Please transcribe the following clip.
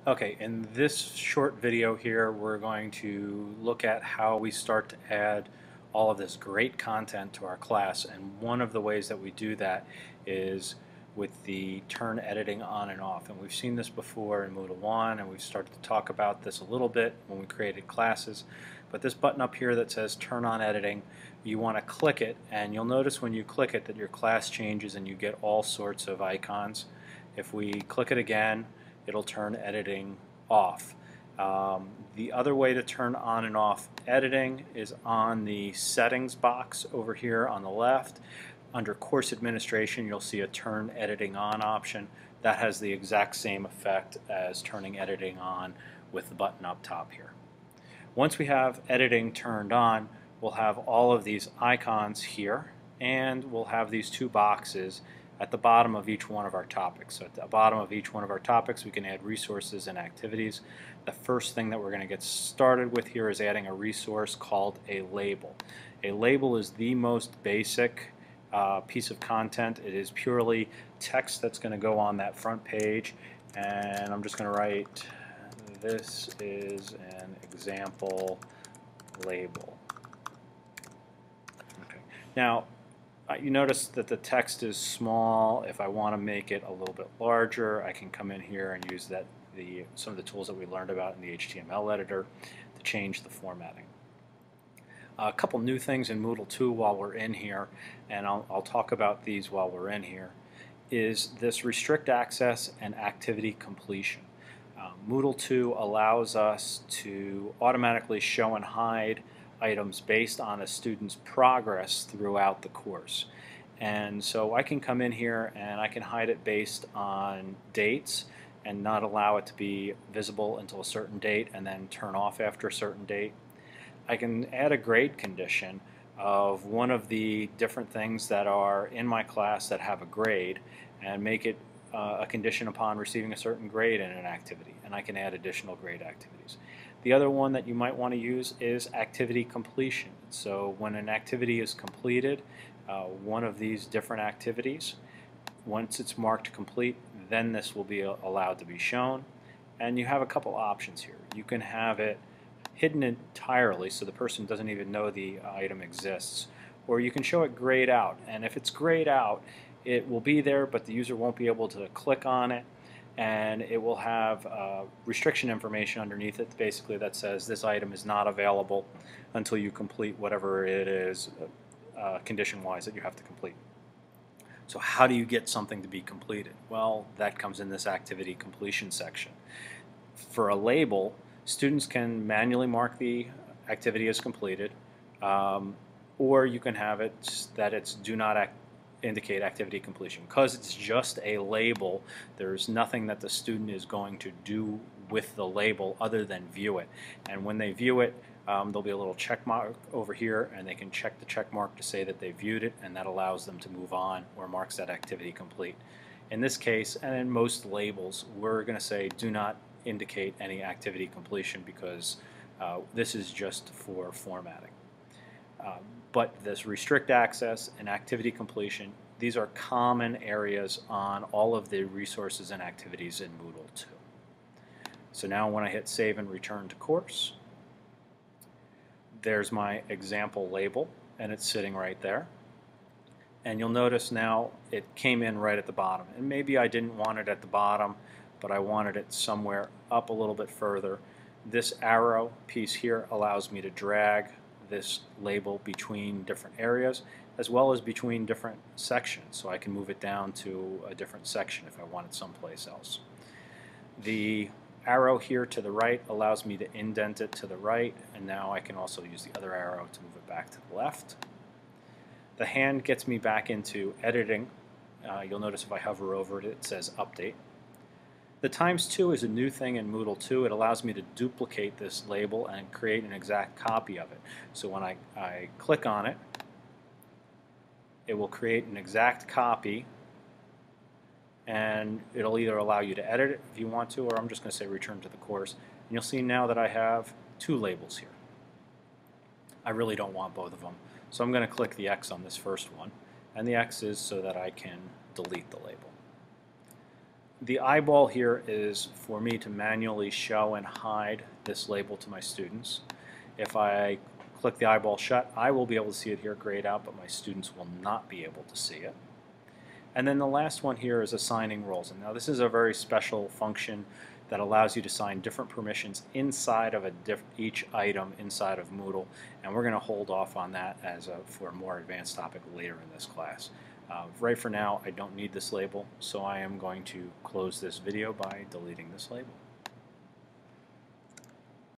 Okay, in this short video here, we're going to look at how we start to add all of this great content to our class, and one of the ways that we do that is with the turn editing on and off. And we've seen this before in Moodle 1, and we've started to talk about this a little bit when we created classes. But this button up here that says turn on editing, you want to click it, and you'll notice when you click it that your class changes and you get all sorts of icons. If we click it again, it'll turn editing off. The other way to turn on and off editing is on the settings box over here on the left. Under course administration, you'll see a turn editing on option. That has the exact same effect as turning editing on with the button up top here. Once we have editing turned on, we'll have all of these icons here, and we'll have these two boxes at the bottom of each one of our topics. So at the bottom of each one of our topics we can add resources and activities. The first thing that we're going to get started with here is adding a resource called a label. A label is the most basic piece of content. It is purely text that's going to go on that front page, and I'm just going to write, this is an example label. Okay. Now you notice that the text is small. If I want to make it a little bit larger, I can come in here and use some of the tools that we learned about in the HTML editor to change the formatting. A couple new things in Moodle 2 while we're in here, and I'll talk about these while we're in here, is this restrict access and activity completion. Moodle 2 allows us to automatically show and hide items based on a student's progress throughout the course. And so I can come in here and I can hide it based on dates and not allow it to be visible until a certain date and then turn off after a certain date. I can add a grade condition of one of the different things that are in my class that have a grade and make it a condition upon receiving a certain grade in an activity, and I can add additional grade activities. The other one that you might want to use is activity completion. So when an activity is completed, one of these different activities, once it's marked complete, then this will be allowed to be shown. And you have a couple options here. You can have it hidden entirely so the person doesn't even know the item exists, or you can show it grayed out, and if it's grayed out, it will be there but the user won't be able to click on it, and it will have restriction information underneath it basically that says this item is not available until you complete whatever it is condition-wise that you have to complete. So how do you get something to be completed? Well, that comes in this activity completion section. For a label, students can manually mark the activity as completed, or you can have it that it's do not indicate activity completion. Because it's just a label, there's nothing that the student is going to do with the label other than view it. And when they view it, there'll be a little check mark over here, and they can check the check mark to say that they viewed it, and that allows them to move on or marks that activity complete. In this case, and in most labels, we're going to say do not indicate any activity completion because this is just for formatting. But this restrict access and activity completion, these are common areas on all of the resources and activities in Moodle 2. So now when I hit save and return to course, there's my example label, and it's sitting right there. And you'll notice now it came in right at the bottom. And maybe I didn't want it at the bottom, but I wanted it somewhere up a little bit further. This arrow piece here allows me to drag this label between different areas as well as between different sections, so I can move it down to a different section if I want it someplace else. The arrow here to the right allows me to indent it to the right, and now I can also use the other arrow to move it back to the left. The hand gets me back into editing. You'll notice if I hover over it, it says update. The ×2 is a new thing in Moodle 2. It allows me to duplicate this label and create an exact copy of it. So when I click on it, it will create an exact copy, and it'll either allow you to edit it if you want to, or I'm just going to say return to the course. And you'll see now that I have two labels here. I really don't want both of them, so I'm going to click the X on this first one, and the X is so that I can delete the label. the eyeball here is for me to manually show and hide this label to my students. If I click the eyeball shut, I will be able to see it here grayed out, but my students will not be able to see it. And then the last one here is assigning roles. And now this is a very special function that allows you to assign different permissions inside of each item inside of Moodle, and we're going to hold off on that for a more advanced topic later in this class. Right for now, I don't need this label, so I am going to close this video by deleting this label.